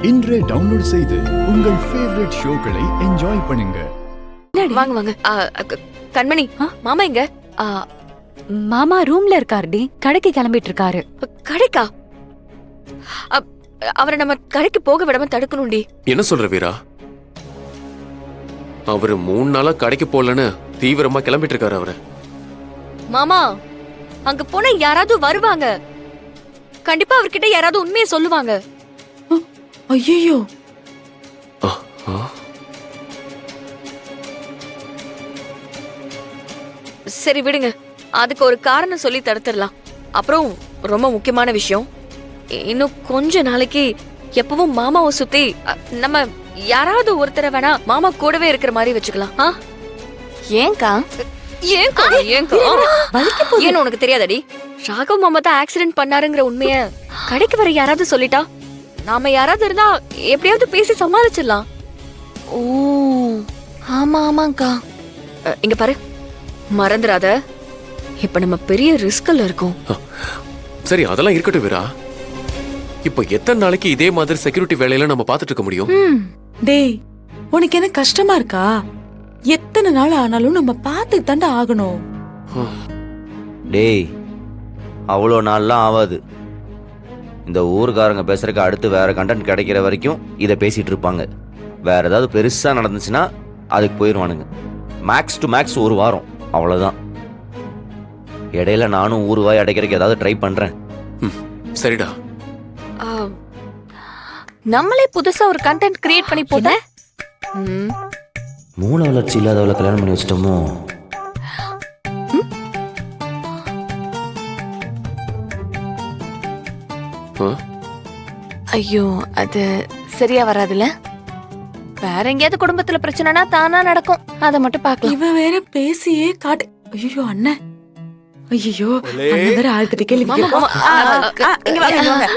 இன்றே டவுன்லோட் செய்து உங்கள் ஃபேவரட் ஷோக்களை என்ஜாய் பண்ணுங்க. வாங்க வாங்க. கண்மணி, மாமா எங்க? மாமா ரூம்ல இருக்காருடி, கடைக்கு கிளம்பிட்டு இருக்காரு. கடைக்கா? அவரை நம்ம கடைக்கு போக விடாம தடுக்கணும்டி. என்ன சொல்ற வீரா? அவரு 3 நாளா கடைக்கு போலன்னு தீவிரமா கிளம்பிட்டு இருக்காரு அவரு. மாமா, அங்க போனா யாராவது வருவாங்க. கண்டிப்பா அவர்கிட்ட யாராவது உண்மையை சொல்லுவாங்க. ஐயோ, சரி விடுங்க, அதுக்கு ஒரு காரணம் சொல்லி தடுத்துடலாம். அப்புறம் ரொம்ப முக்கியமான விஷயம், இன்னும் கொஞ்ச நாளைக்கு எப்பவும் மாமாவை சுத்தி நம்ம யாராவது ஒருத்தர வேணா மாமா கூடவே இருக்கிற மாதிரி வச்சுக்கலாம். ஏங்கா? ஏன்னு உனக்கு தெரியாதடி? ராகவ் மாமா தான் ஆக்சிடென்ட் பண்ணாருங்கிற உண்மைய கடைக்கு வர யாராவது சொல்லிட்டா நாம யாராவது இருந்தா எப்படியாவது பேசி சமாளிச்சிடலாம். ஓ ஆமா ஆமாங்கா. இங்க பாரு, மறந்துடாத, இப்ப நம்ம பெரிய ரிஸ்க்ல இருக்கோம். சரி, அதெல்லாம் இருக்கட்டும் வீரா. இப்ப எத்தனை நாளைக்கு இதே மாதிரி செக்யூரிட்டி வேலையில நம்ம பாத்துட்டு இருக்க முடியும்? டேய், உனக்கு என்ன கஷ்டமா இருக்கா? எத்தனை நாள் ஆனாலும் நம்ம பார்த்து தாண்டா ஆகணும். டேய், அவ்வளோ நாள்லாம் ஆகாது. இந்த ஊருக்காரங்க பேசுறதுக்கு அடுத்து வேற கண்டென்ட் கிடைக்கிற வரைக்கும் இதை பேசிட்டு இருப்பாங்க. வேற ஏதாவது பெருசா நடந்துச்சுன்னா அதுக்கு போயிடுவானுங்க. மேக்ஸ் டு மேக்ஸ் 1 வாரம், அவ்வளோதான். இடையில நானும் ஊர் வாய் அடைக்கிறதுக்கு ஏதாவது ட்ரை பண்றேன். சரிடா. நம்மளே புதுசா ஒரு கண்டென்ட் கிரியேட் பண்ணி போட்ட. மூளை வளர்ச்சி இல்லாதவளை கல்யாணம் பண்ணி வச்சிட்டோமோ? ஐயோ, அது சரியா வராதுல. வேற எங்கேயாவது குடும்பத்துல பிரச்சனைனா தானா நடக்கும், அதை மட்டும் பார்க்கலாம். இவ வேற பேசியே காட்டு. ஐயோ அண்ணன், ஐயோ அண்ணன் வேற ஆழ்த்திட்டு கேள்வி கேட்கும். இங்க வாங்க.